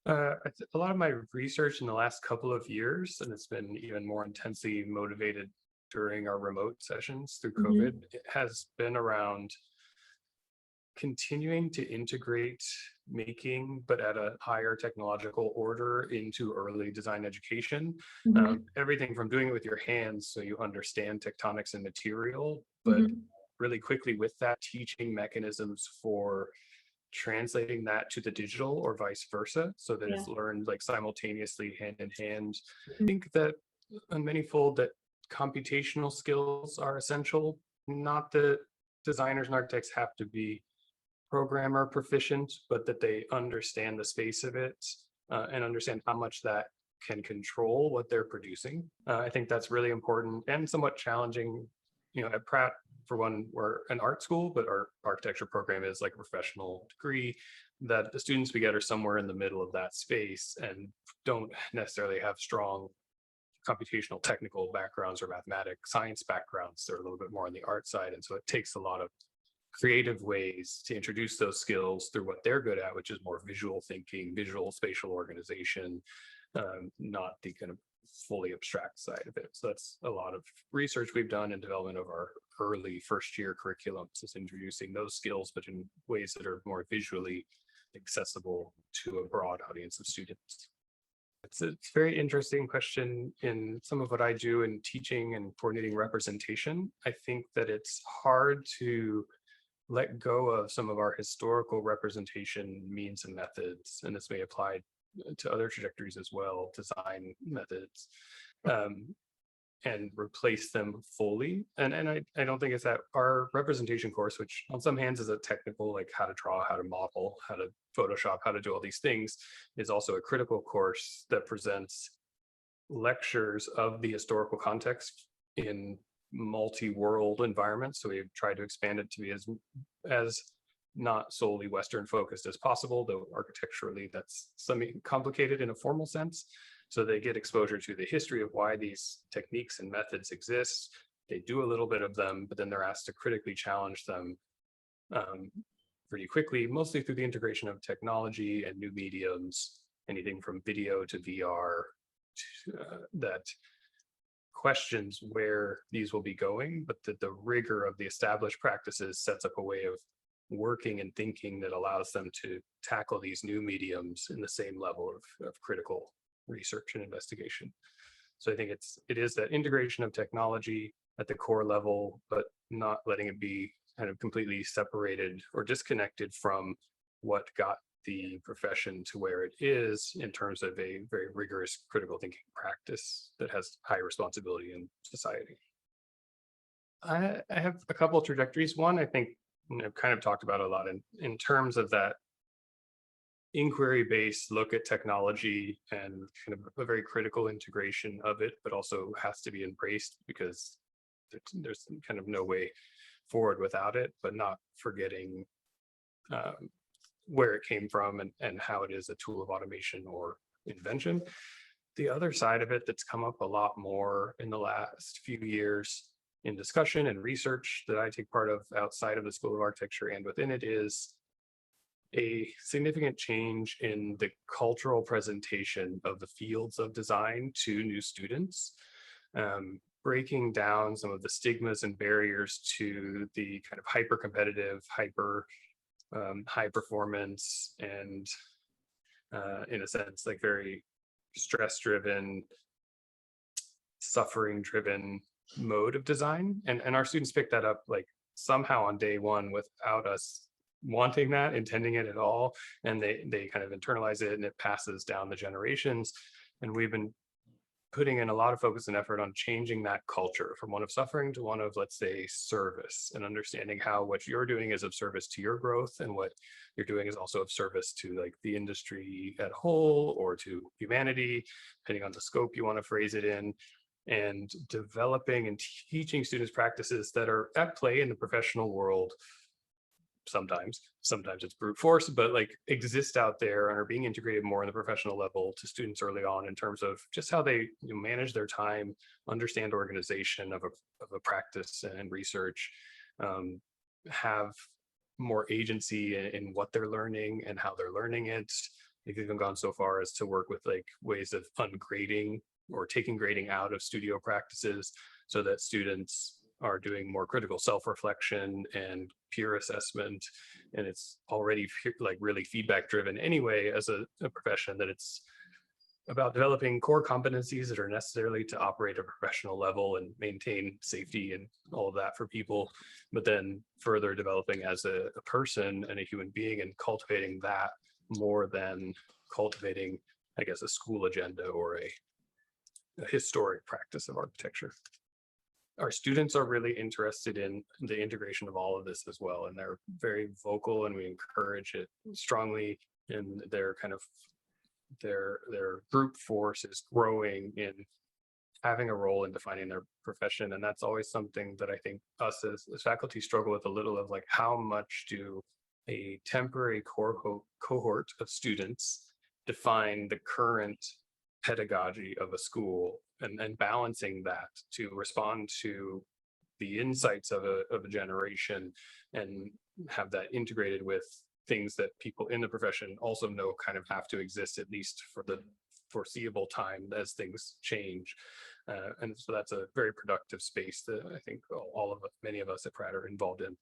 A lot of my research in the last couple of years, and it's been even more intensely motivated during our remote sessions through Hmm. COVID, it has been around continuing to integrate making, but at a higher technological order into early design education. Hmm. Everything from doing it with your hands so you understand tectonics and material, but Hmm. really quickly with that, teaching mechanisms for translating that to the digital or vice versa so that Yeah. it's learned like simultaneously hand in hand. I think that on manyfold that computational skills are essential, not that designers and architects have to be programmer proficient, but that they understand the space of it and understand how much that can control what they're producing. I think that's really important and somewhat challenging. You know, at Pratt, for one, we're an art school, but our architecture program is like a professional degree. That the students we get are somewhere in the middle of that space and don't necessarily have strong computational technical backgrounds or mathematic science backgrounds. They're a little bit more on the art side. And so it takes a lot of creative ways to introduce those skills through what they're good at, which is more visual thinking, visual spatial organization, not the kind of fully abstract side of it. So that's a lot of research we've done in development of our early first year curriculums is introducing those skills, but in ways that are more visually accessible to a broad audience of students. It's a very interesting question in some of what I do in teaching and coordinating representation. I think that it's hard to let go of some of our historical representation means and methods, and this may apply to other trajectories as well, design methods, um, and replace them fully. And I don't think it's that our representation course, which on some hands is a technical, like how to draw, how to model, how to Photoshop, how to do all these things, is also a critical course that presents lectures of the historical context in multi-world environments. So we've tried to expand it to be as not solely Western focused as possible, though architecturally that's something complicated in a formal sense. So they get exposure to the history of why these techniques and methods exist. They do a little bit of them, but then they're asked to critically challenge them um, pretty quickly, mostly through the integration of technology and new mediums, anything from video to VR, that questions where these will be going, but that the rigor of the established practices sets up a way of working and thinking that allows them to tackle these new mediums in the same level of critical research and investigation. So I think it is that integration of technology at the core level, but not letting it be kind of completely separated or disconnected from what got the profession to where it is in terms of a very rigorous critical thinking practice that has high responsibility in society. I have a couple of trajectories. One, I think I've kind of talked about a lot in terms of that inquiry based look at technology and kind of a very critical integration of it, but also has to be embraced because there's kind of no way forward without it, but not forgetting um, where it came from and how it is a tool of automation or invention. The other side of it that's come up a lot more in the last few years in discussion and research that I take part of outside of the School of Architecture and within it is a significant change in the cultural presentation of the fields of design to new students, breaking down some of the stigmas and barriers to the kind of hyper competitive, hyper high performance, and in a sense, like very stress driven, suffering driven mode of design. And our students pick that up like somehow on day one without us wanting that, intending it at all. And they kind of internalize it and it passes down the generations. And we've been putting in a lot of focus and effort on changing that culture from one of suffering to one of, let's say, service, and understanding how what you're doing is of service to your growth and what you're doing is also of service to like the industry at whole or to humanity, depending on the scope you want to phrase it in, and developing and teaching students practices that are at play in the professional world sometimes it's brute force, but like exist out there and are being integrated more in the professional level to students early on in terms of just how they manage their time, understand organization of a practice and research, um, have more agency in what they're learning and how they're learning it, They've even gone so far as to work with like ways of ungrading or taking grading out of studio practices so that students are doing more critical self-reflection and peer assessment. And it's already like really feedback driven anyway as a profession, that it's about developing core competencies that are necessarily to operate at a professional level and maintain safety and all of that for people, but then further developing as a person and a human being and cultivating that more than cultivating, I guess, a school agenda or a historic practice of architecture. Our students are really interested in the integration of all of this as well, and they're very vocal, and we encourage it strongly. And their kind of their group force is growing in having a role in defining their profession. And that's always something that I think us as faculty struggle with a little, of like, how much do a temporary cohort of students define the current pedagogy of a school, and balancing that to respond to the insights of a generation, and have that integrated with things that people in the profession also know kind of have to exist, at least for the foreseeable time as things change. And so that's a very productive space that I think all of us, many of us at Pratt are involved in.